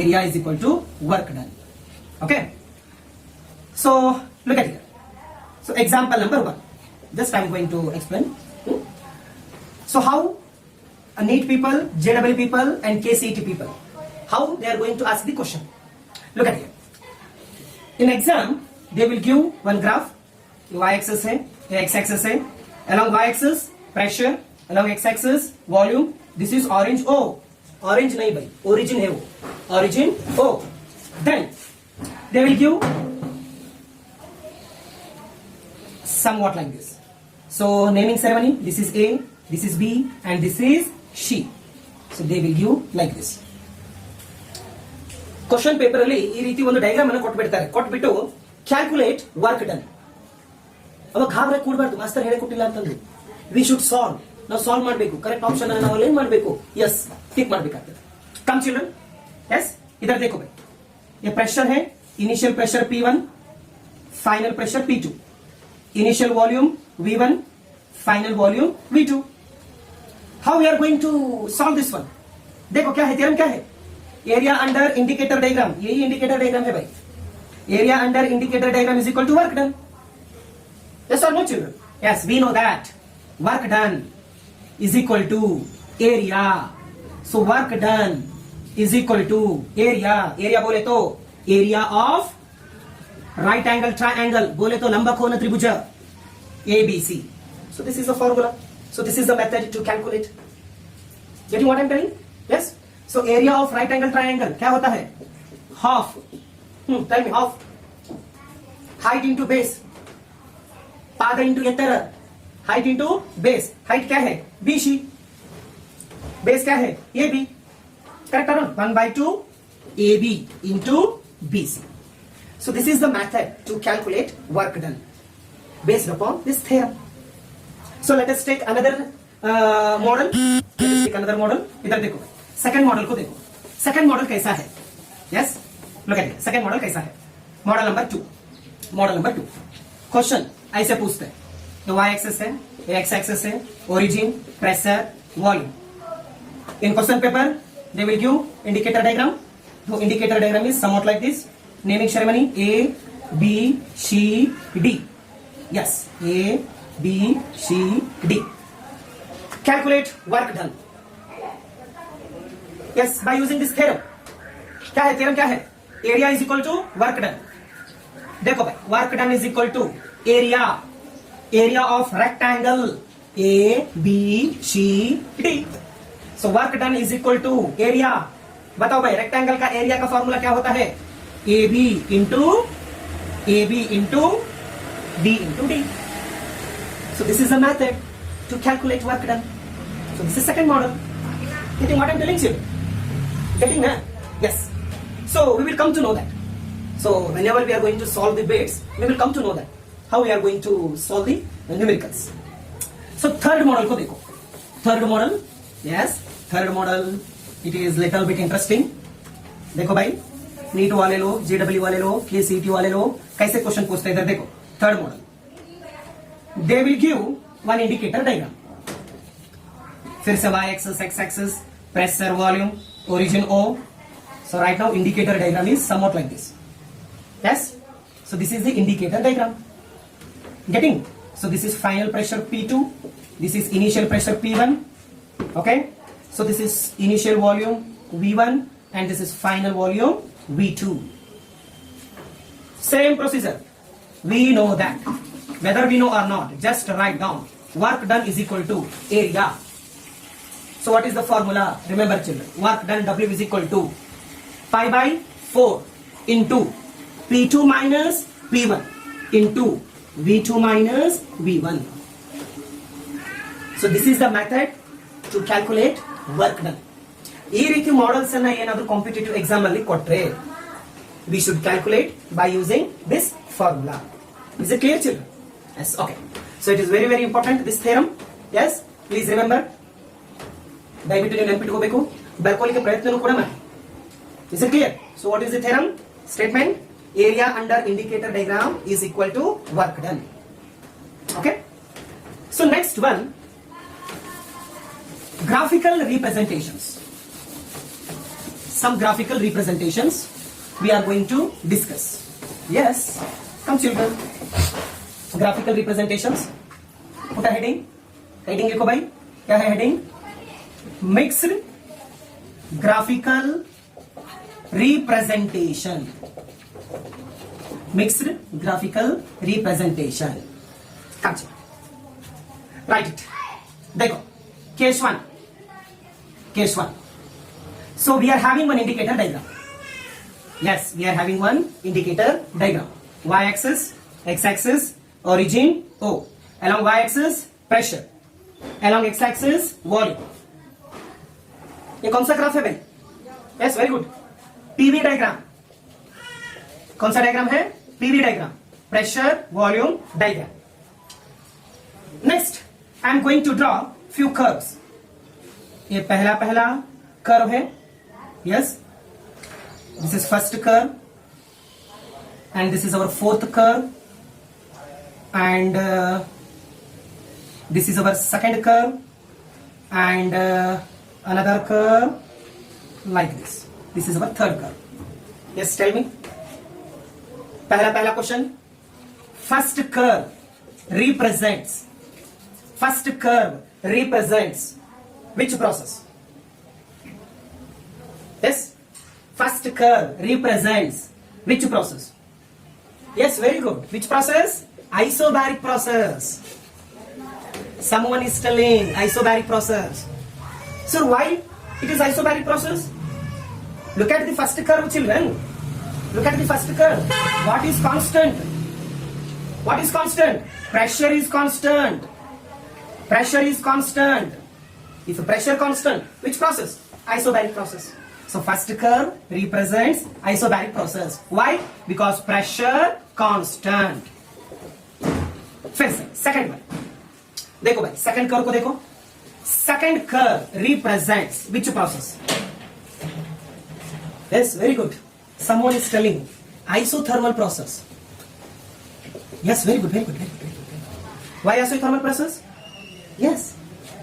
Area is equal to work done. Okay. So look at here. So example number 1. Just I am going to explain. So how NEET people, JEE people and KCET people, how they are going to ask the question. Look at here. In exam, they will give one graph. Y-axis है, x-axis है. Along y-axis, pressure. Along x-axis, volume. This is orange O. Orange नहीं भाई, origin है वो. Origin O. Then they will give somewhat like this. So naming ceremony, this is A, this is B and this is she. So they will give like this. Question paper ಅಲ್ಲಿ ಈ ರೀತಿ ಒಂದು diagram ಅನ್ನು ಕೊಟ್ಬಿಡ್ತಾರೆ. ಕೊಟ್ಬಿಟ್ಟು calculate work done. ಅವಾಗ ಗಾಬರಿ ಕೂಡಬಾರ್ದು, master ಹೇಳಿ ಕೊಟ್ಟಿಲ್ಲ ಅಂತಂದ್ರೆ. We should solve. ನಾವು ಸಾಲ್ವ್ ಮಾಡಬೇಕು. ಕರೆಕ್ಟ್ ಆಪ್ಷನ್ ಅನ್ನು ನಾವು ಏನು ಮಾಡಬೇಕು? ಎಸ್, ಟಿಕ್ ಮಾಡಬೇಕಾಗ್ತದೆ. ಕಮ್ ಚಿಲ್ಡ್ರನ್, ಎಸ್ इधर देखो भाई, ये प्रेशर है. Initial pressure P1, final pressure P2. Initial volume V1, final volume V2. How we are going to solve this one? देखो क्या है, थ्योरम क्या है? एरिया अंडर इंडिकेटर डायग्राम, यही इंडिकेटर डायग्राम है भाई. Area under indicator diagram is equal to work done. Yes or no children? Yes, we know that work done is equal to area. So work done is equal to area. area बोले तो area of right angle triangle, बोले तो लंबा कोण त्रिभुज ABC. So this is the formula. So this is the method to calculate. Getting what I am telling? Yes. So area of right angle triangle क्या होता है? Half. Tell me, half. Height into base. पाद into एत्तर. Height into base. Height क्या है? BC. Base क्या है? AB. Correct or not? 1/2 AB into BC. So this is the method to calculate work done based upon this theorem. So let us take another model. इधर देखो, second model को देखो. Second model कैसा है? Yes, look at it. Second model कैसा है? Model number 2. Question ऐसे पूछते हैं. तो y-axis है, x-axis है, origin, pressure, volume. In question paper, they will give indicator diagram. The indicator diagram is somewhat like this. Naming ceremony A, B, C, D. Yes, A, B, C, D. Calculate work done. Yes, by using this theorem. क्या है theorem? क्या है? Area is equal to work done. देखो भाई, work done is equal to area of rectangle A, B, C, D. So work done is equal to area. बताओ भाई, rectangle का area का फॉर्मूला क्या होता है? AB into D into D. So this is the method to calculate work done. So this is second model. Getting what I'm telling you? Getting that? Yes. So we will come to know that. So whenever we are going to solve the bits, we will come to know that how we are going to solve the numericals. So third model को देखो. Third model, yes. Third model, it is little bit interesting. देखो भाई, NEET वाले लो, JEE वाले लो, KCET वाले लो, कैसे question पूछते हैं इधर देखो. Third model. They will give one indicator diagram. फिर से y axis, x axis, pressure, volume, origin O. So right now indicator diagram is somewhat like this. Yes. So this is the indicator diagram. Getting? So this is final pressure P2. This is initial pressure P1. Okay. So this is initial volume V1 and this is final volume V2. Same procedure. We know that. Whether we know or not, just write down. Work done is equal to area. So what is the formula? Remember children, work done W is equal to pi by 4 into P2 minus P1 into V2 minus V1. So this is the method to calculate work done. ಈ ರೀತಿ models ಅನ್ನ ಏನಾದರೂ competitive exam ಅಲ್ಲಿ ಕೊಟ್ರೆ we should calculate by using this formula. Is it clear children? Yes, okay. So it is very very important this theorem. Yes, please remember. ದಯವಿಟ್ಟು ನೀವು ನೆನಪಿಟ್ಕೋಬೇಕು, ಬರ್ಕೊಳ್ಳಿಕ್ಕೆ ಪ್ರಯತ್ನನೂ ಕೂಡ ಮಾಡಿ. Is it clear? So what is the theorem? Statement: area under indicator diagram is equal to work done. Okay. So next one, graphical representations. Some graphical representations we are going to discuss. Yes, come children. Graphical representations. Put a heading. Heading लिखो भाई. क्या है heading? Mixed graphical representation. Mixed graphical representation. Come children. Write it. देखो. Case 1. Case 1. So we are having one indicator diagram. Yes, we are having one indicator diagram. Y-axis, x-axis, origin O. Along y-axis, pressure. Along x-axis, volume. ये कौन सा graph है भाई? Yes, very good. PV diagram. कौन सा diagram है? PV diagram. Pressure, volume diagram. Next, I am going to draw few curves. ये पहला curve है. Yes. This is first curve and this is our fourth curve and this is our second curve and another curve like this. This is our third curve. Yes, tell me. पहला question. First curve represents which process? Yes. First curve represents which process? Yes, very good. Which process? Isobaric process. Someone is telling isobaric process. So why it is isobaric process? Look at the first curve children. Look at the first curve. What is constant? What is constant? Pressure is constant. Pressure is constant. If pressure constant, which process? Isobaric process. So first curve represents isobaric process. Why? Because pressure constant. फिर से second one. देखो भाई second curve को देखो. Second curve represents which process? Yes, very good. Someone is telling isothermal process. Yes, very good, very good, very good, very good. Why isothermal process? Yes.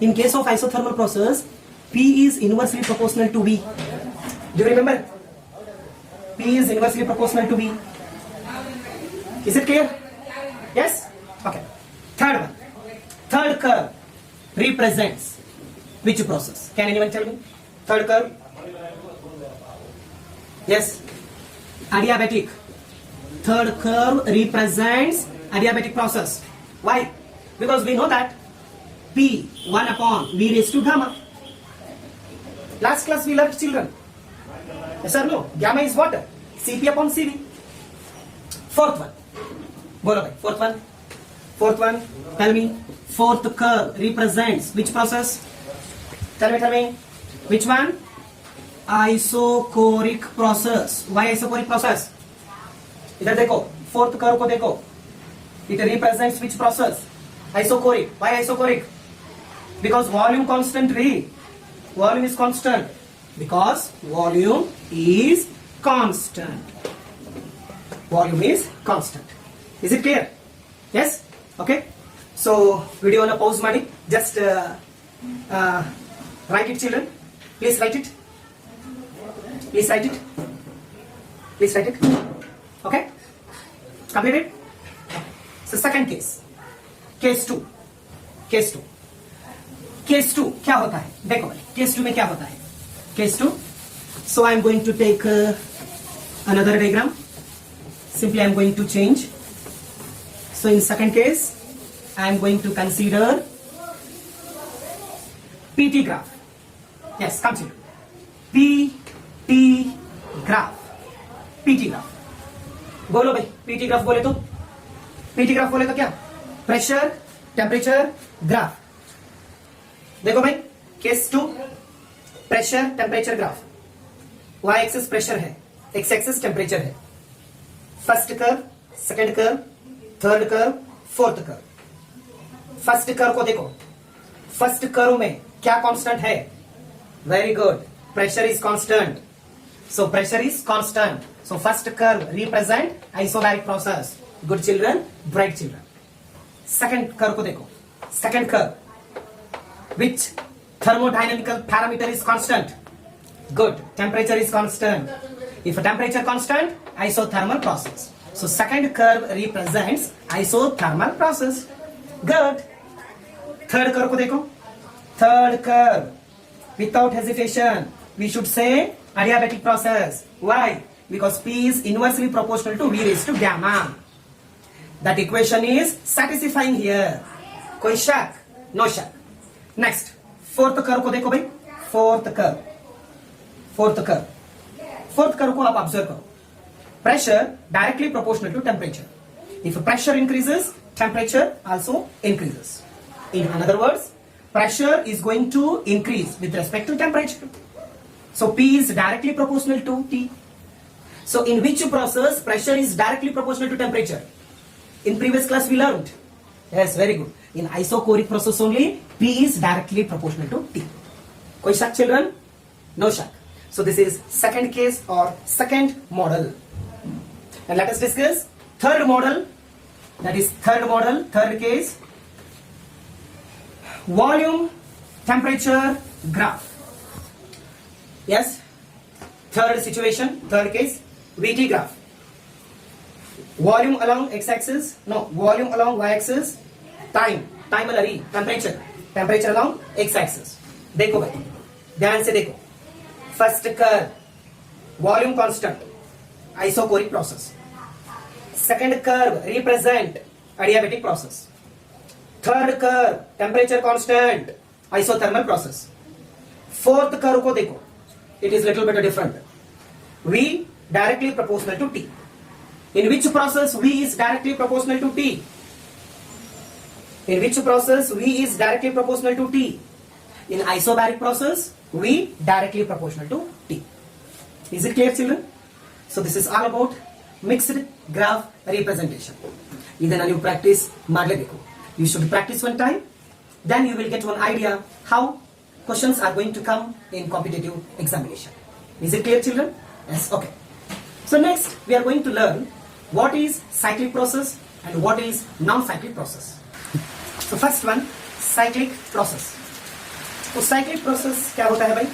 In case of isothermal process, P is inversely proportional to V. Do you remember? P is inversely proportional to V. Is it clear? Yes? Okay. Third one. Third curve represents which process? Can anyone tell me? Third curve? Yes. Adiabatic. Third curve represents adiabatic process. Why? Because we know that P 1 upon V raised to gamma. Last class we learned children. Yes or no? Gamma is what? Cp upon Cv. Fourth one. Bolo bhai. Fourth one. Fourth one. Tell me. Fourth curve represents which process? Tell me. Which one? Isocoric process. Why isocoric process? इधर देखो, fourth curve को देखो. It represents which process? Isocoric. Why isocoric? Because volume constant. Volume is constant. Because volume is constant. Volume is constant. Is it clear? Yes? Okay. So video on a pause ಮಾಡಿ. Just write it, children. Please write it. Please write it. Please write it. Okay? Completed? So second case. Case 2. Case 2. Case 2 क्या होता है? देखो भाई, case 2 में क्या होता है? Case 2. So I am going to take another diagram. Simply I am going to change. So in second case, I am going to consider PT graph. Yes, consider PT graph. PT graph. बोलो भाई, PT graph बोले तो? PT graph बोले तो क्या? Pressure, temperature, graph. देखो भाई, case 2 pressure, temperature graph. y axis pressure है, x एक्सिस टेम्परेचर है. First curve, second curve, third curve, fourth curve. First curve को देखो. फर्स्ट कर्व में क्या कांस्टेंट है? Very good. Pressure is constant. So pressure is constant. So first curve represent isobaric process. Good children, bright children. Second curve को देखो. Second curve. Which thermodynamical parameter is constant? Good. Temperature is constant. If temperature constant, isothermal process. So second curve represents isothermal process. Good. Third curve को देखो. Third curve. Without hesitation, we should say adiabatic process. Why? Because P is inversely proportional to V raised to gamma. That equation is satisfying here. कोई शक? No शक. Next, fourth curve को देखो भाई. Fourth curve. Fourth curve. Fourth curve को आप observe करो. Pressure directly proportional to temperature. If pressure increases, temperature also increases. In other words, pressure is going to increase with respect to temperature. So P is directly proportional to T. So in which process pressure is directly proportional to temperature? In previous class we learned. Yes, very good. In isocoric process only, P is directly proportional to T. कोई शक children? No शक. So this is second case or second model. And let us discuss third model. That is third model, third case. Volume, temperature, graph. Yes, third situation, third case, VT graph. Volume along x-axis, no, volume along y-axis, time अलरी, temperature along x-axis. देखो भाई, ध्यान से देखो. First curve, volume constant, isocoric process. Second curve represent adiabatic process. Third curve, temperature constant, isothermal process. Fourth curve को देखो. It is little bit different. V directly proportional to T. In which process V is directly proportional to T? In which process V is directly proportional to T? In isobaric process, V directly proportional to T. Is it clear, children? So this is all about mixed graph representation. ಇದನ್ನ ನೀವು practice ಮಾಡಲೇಬೇಕು. You should practice one time, then you will get one idea how questions are going to come in competitive examination. Is it clear, children? Yes, okay. So next we are going to learn what is cyclic process and what is non-cyclic process. So first one, cyclic process. तो cyclic process क्या होता है भाई?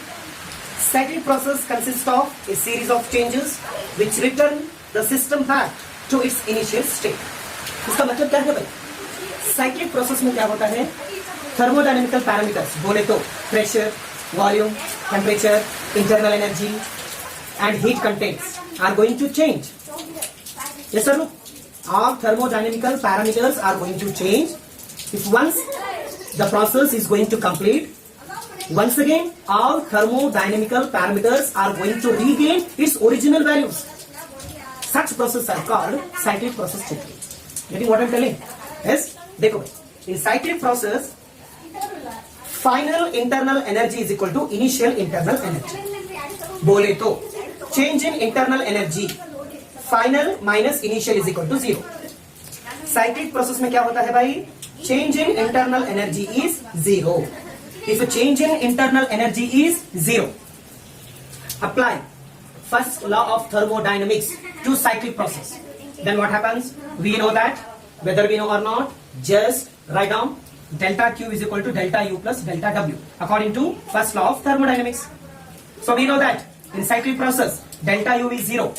Cyclic process consists of a series of changes which return the system back to its initial state. इसका मतलब क्या है भाई? Cyclic process में क्या होता है? Thermodynamical parameters बोले तो pressure, volume, temperature, internal energy and heat contents are going to change. Yes or no? All thermodynamical parameters are going to change. If once the process is going to complete, once again all thermodynamical parameters are going to regain its original values. Such processes are called cyclic process children. Getting what I'm telling? Yes? देखो भाई, in cyclic process final internal energy is equal to initial internal energy. बोले तो change in internal energy final minus initial is equal to 0. Cyclic process में क्या होता है भाई? Change in internal energy is 0. If change in internal energy is 0, apply first law of thermodynamics to cyclic process, then what happens? We know that, whether we know or not, just write down delta Q is equal to delta U plus delta W according to first law of thermodynamics. So we know that in cyclic process delta U is 0.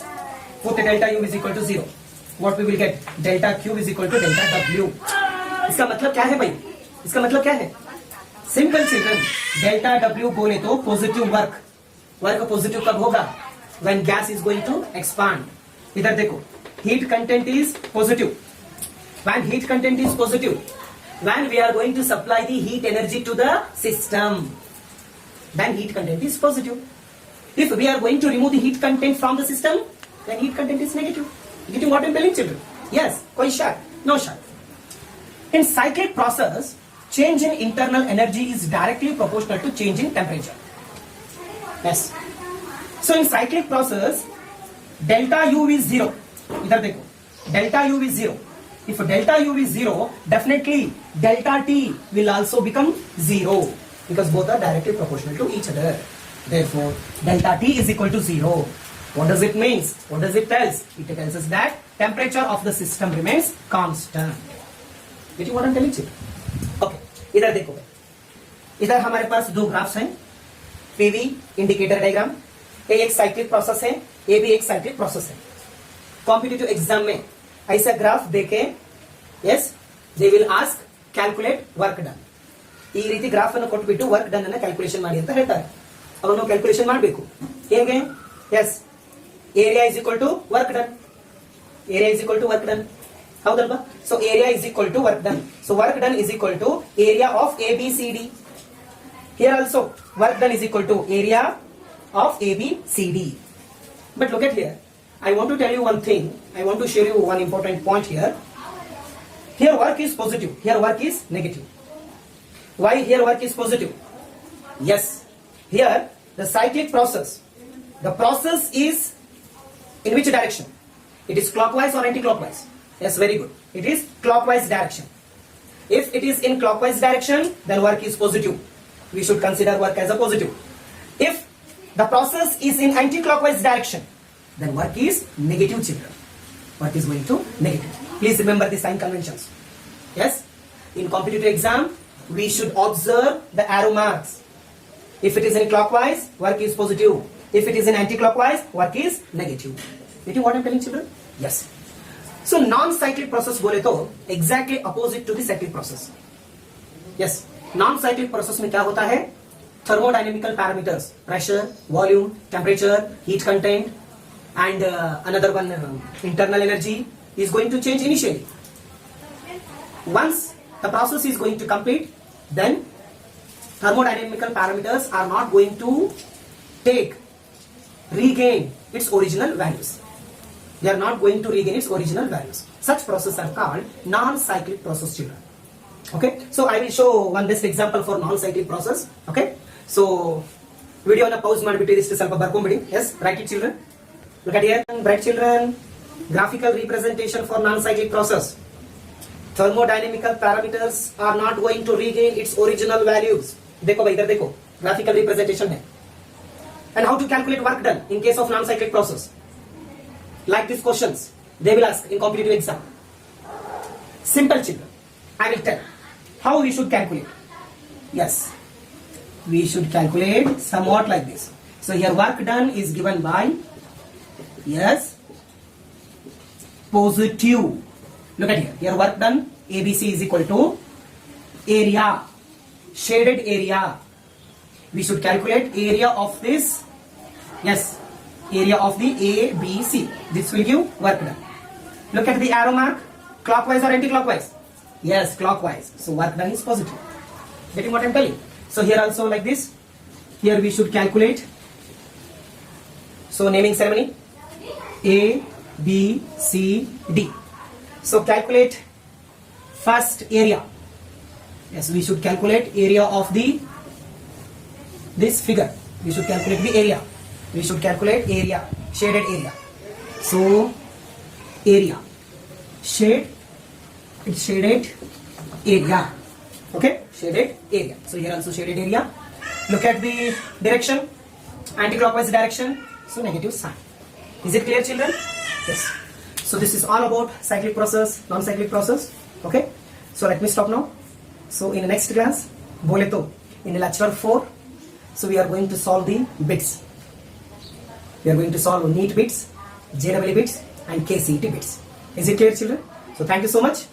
Put the delta U is equal to 0. What we will get? Delta Q is equal to delta W. इसका मतलब क्या है भाई? इसका मतलब क्या है? Simple children, delta W बोले तो पॉजिटिव वर्क. वर्क पॉजिटिव कब होगा? When gas is going to expand. इधर देखो, heat content is positive. When heat content is positive, when we are going to supply the heat energy to the system, then heat content is positive. If we are going to remove the heat content from the system, then heat content is negative. Getting what I'm telling children? Yes. कोई शक? No शक. In cyclic process, change in internal energy is directly proportional to change in temperature. Yes. So in cyclic process, delta U is 0. इधर देखो, delta U is 0. If delta U is 0, definitely delta T will also become 0 because both are directly proportional to each other. Therefore, delta T is equal to 0. What does it mean? What does it tell us? It tells us that temperature of the system remains constant. Getting what I'm telling you? Okay. इधर देखो, इधर हमारे पास दो graphs हैं. PV indicator diagram. ए एक cyclic process है, ए भी एक साइक्लिक प्रोसेस है. कॉम्पिटिटिव एग्जाम में ऐसा ग्राफ देके, yes, they will ask calculate work done. ಈ ರೀತಿ ಗ್ರಾಫ್ ಅನ್ನು ಕೊಟ್ಬಿಟ್ಟು ವರ್ಕ್ ಡನ್ ಅನ್ನ ಕ್ಯಾಲ್ಕುಲೇಷನ್ ಮಾಡಿ ಅಂತ ಹೇಳ್ತಾರೆ. ಅವನು ಕ್ಯಾಲ್ಕುಲೇಷನ್ ಮಾಡಬೇಕು. ಹೇಗೆ? Yes, area is equal to work done. Area is equal to work done. ಹೌದಲ್ವಾ? So area is equal to work done. So work done is equal to area of A B C D. Here also work done is equal to area of A, B, C, D. But look at here. I want to tell you one thing. I want to share you one important point here. Here work is positive. Here work is negative. Why here work is positive? Yes. Here the cyclic process. The process is in which direction? It is clockwise or anti-clockwise? Yes, very good. It is clockwise direction. If it is in clockwise direction, then work is positive. We should consider work as a positive. If the process is in anti-clockwise direction, then work is negative, children. Work is going to negative. Please remember the sign conventions. Yes, in competitive exam we should observe the arrow marks. If it is in clockwise, work is positive. If it is in anti-clockwise, work is negative. Getting what I'm telling, children? Yes. So non-cyclic process बोले तो exactly opposite to the cyclic process. Yes, non-cyclic process में क्या होता है? Thermodynamical parameters, pressure, volume, temperature, heat content, and another one, internal energy is going to change initially. Once the process is going to complete, then thermodynamical parameters are not going to regain its original values. They are not going to regain its original values. Such processes are called non-cyclic process, children. Okay, so I will show one best example for non-cyclic process. Okay, so ವಿಡಿಯೋನ pause ಮಾಡಿಬಿಟ್ಟು ಇಷ್ಟು ಸ್ವಲ್ಪ ಬರ್ಕೊಂಡ್ಬಿಡಿ. Yes, write it children. Look at here, bright children. Graphical representation for non cyclic process. Thermodynamical parameters are not going to regain its original values. देखो भाई, इधर देखो, graphical representation है. And how to calculate work done in case of non-cyclic process? Like these questions, they will ask in competitive exam. Simple, children. I will tell how we should calculate. Yes, we should calculate somewhat like this. So here work done is given by, yes, positive. Look at here. Here work done, ABC is equal to area, shaded area. We should calculate area of this. Yes, area of the ABC. This will give work done. Look at the arrow mark. Clockwise or anti-clockwise? Yes, clockwise. So work done is positive. Getting what I'm telling? So here also like this. Here we should calculate. So naming ceremony. A, B, C, D. So calculate first area. Yes, we should calculate area of the this figure, we should calculate the area. We should calculate area, shaded area. So area, shaded area. Okay, shaded area. So here also shaded area. Look at the direction, anti-clockwise direction. So negative sign. Is it clear, children? Yes. So this is all about cyclic process, non-cyclic process. Okay. So let me stop now. So in the next class, bole to in lecture 4, so we are going to solve the bits. We are going to solve NEET bits, JEE bits, and KCET bits. Is it clear, children? So thank you so much.